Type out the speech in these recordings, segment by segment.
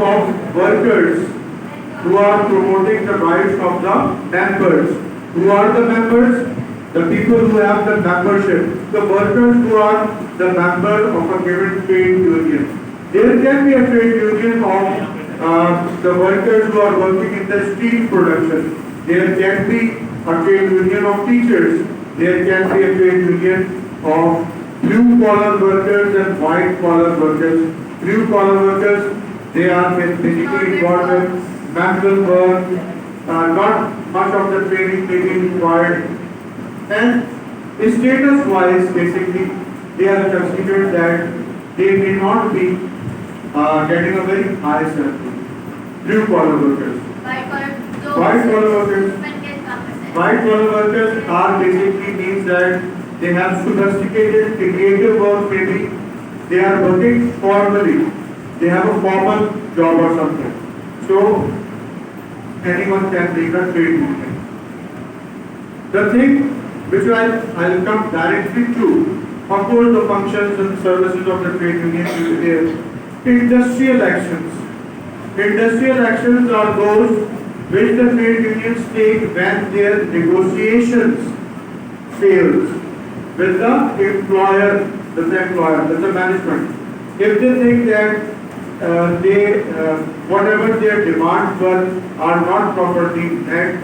of workers who are promoting the rights of the members. Who are the members? The people who have the membership. The workers who are the member of a given trade union. There can be a trade union of the workers who are working in the steel production. There can be a trade union of teachers. There can be a trade union of blue collar workers and white collar workers. Blue collar workers, they are basically involved in manual work, not much of the training may be required. And status wise, basically, they are considered that they may not be getting a very high salary. Blue collar workers. White collar workers. White collar workers are basically means that they have sophisticated, creative work maybe. They are working formally. They have a formal job or something. So anyone can make a trade union. The thing which I'll come directly to, of course, the functions and services of the trade union is industrial actions. Industrial actions are those which the trade unions take when their negotiations fails with the employer, with the management. If they think that whatever their demands were are not properly met,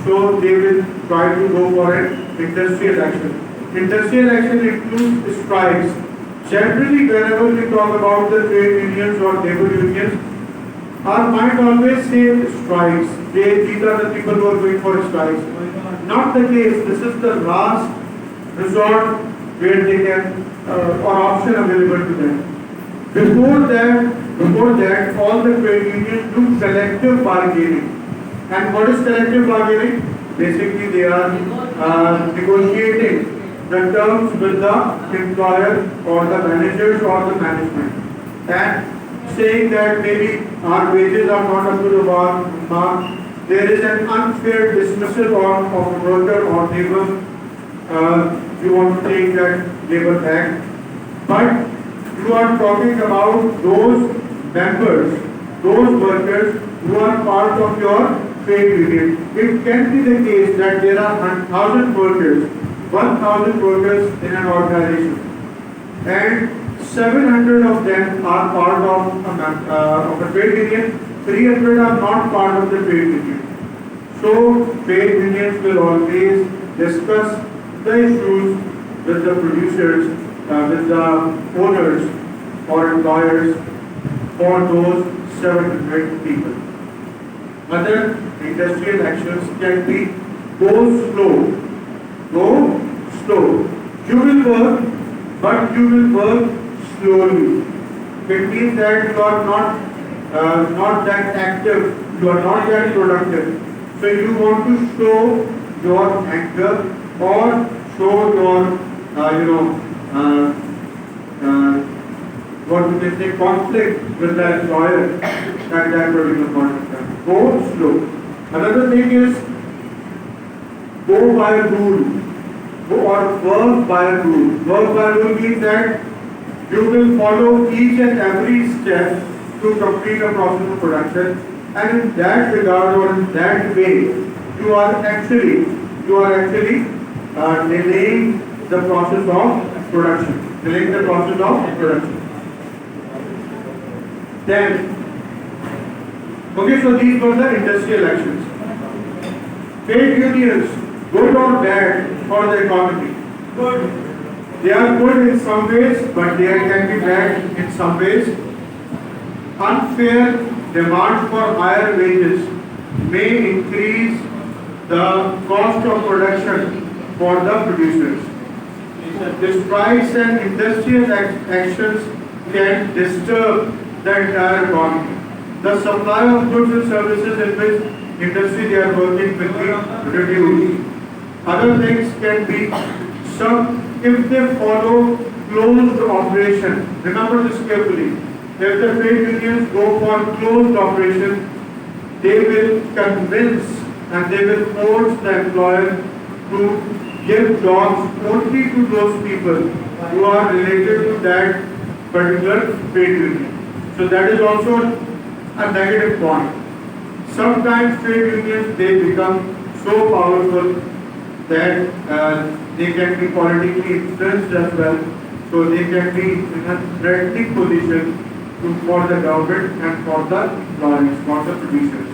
so they will try to go for an industrial action. Industrial action includes strikes. Generally, whenever we talk about the trade unions or labor unions, our mind always says strikes. These are the people who are going for strikes. Not the case. This is the last resort where they can, or option available to them. Before that, all the trade unions do collective bargaining. And what is collective bargaining? Basically, they are negotiating the terms with the employer or the managers or the management, and saying that maybe our wages are not up to the mark. There is an unfair dismissal of a worker or labor. You want to take that labor act, but you are talking about those members, those workers who are part of your trade union. It can be the case that there are 1,000 workers, 1,000 workers in an organization, and 700 of them are part of a trade union, 300 are not part of the trade union. So trade unions will always discuss the issues with the producers, with the owners or employers for those 700 people. Other industrial actions can be go slow. You will work, but you will work slowly. It means that you are not that active, you are not that productive. So you want to show your anger or show your, what do they say, conflict with the employer at that particular point of time. Go slow. Another thing is go by rule. Or work by rule. Work by rule means that you will follow each and every step to complete a process of production, and in that regard or in that way, you are actually delaying the process of production. Delaying the process of production. Then, okay, so these were the industrial actions. Trade unions, good or bad for the economy? Good. They are good in some ways, but they can be bad in some ways. Unfair demand for higher wages may increase the cost of production for the producers. The strikes and industrial actions can disturb the entire economy. The supply of goods and services in which industry they are working will be reduced. Other things can be if they follow closed operation. Remember this carefully. If the trade unions go for closed operation, they will convince and they will force the employer to give jobs only to those people who are related to that particular trade union. So that is also a negative point. Sometimes trade unions, they become so powerful that they can be politically influenced as well. So they can be in a threatening position for the government and for the employees, for the producers.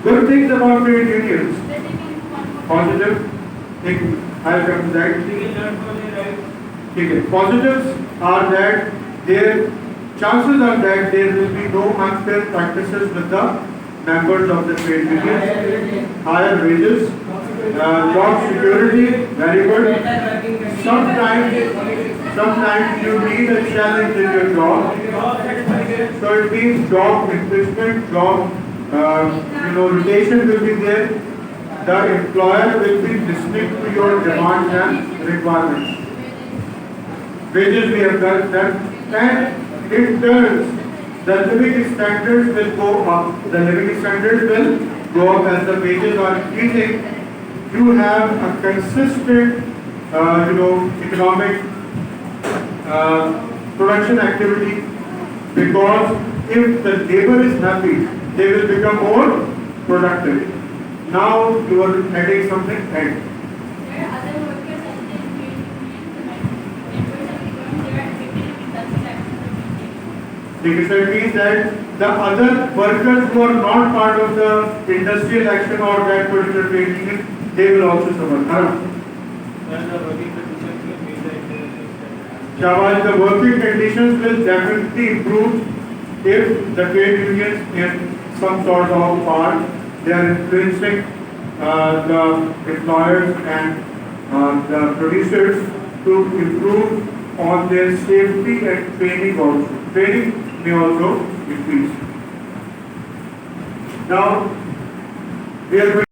Good things about trade unions. Positive thing, I'll come to that. Okay. Positives are that their chances are that there will be no unfair practices with the members of the trade unions. Higher wages, job security, very good. Sometimes you need a challenge in your job. So it means job replacement, job rotation will be there. The employer will be listening to your demands and requirements. Wages we have done, and in turns the living standards will go up. The living standards will go up as the wages are increasing. You have a consistent, economic production activity, because if the labor is happy, they will become more productive. Now you are adding something else. Because it means that the other workers who are not part of the industrial action or that particular trade union, they will also suffer. While the working conditions will definitely improve if the trade unions in some sort of part, they are influencing the employers and the producers to improve on their safety and training also. Training may also increase. Now, we are going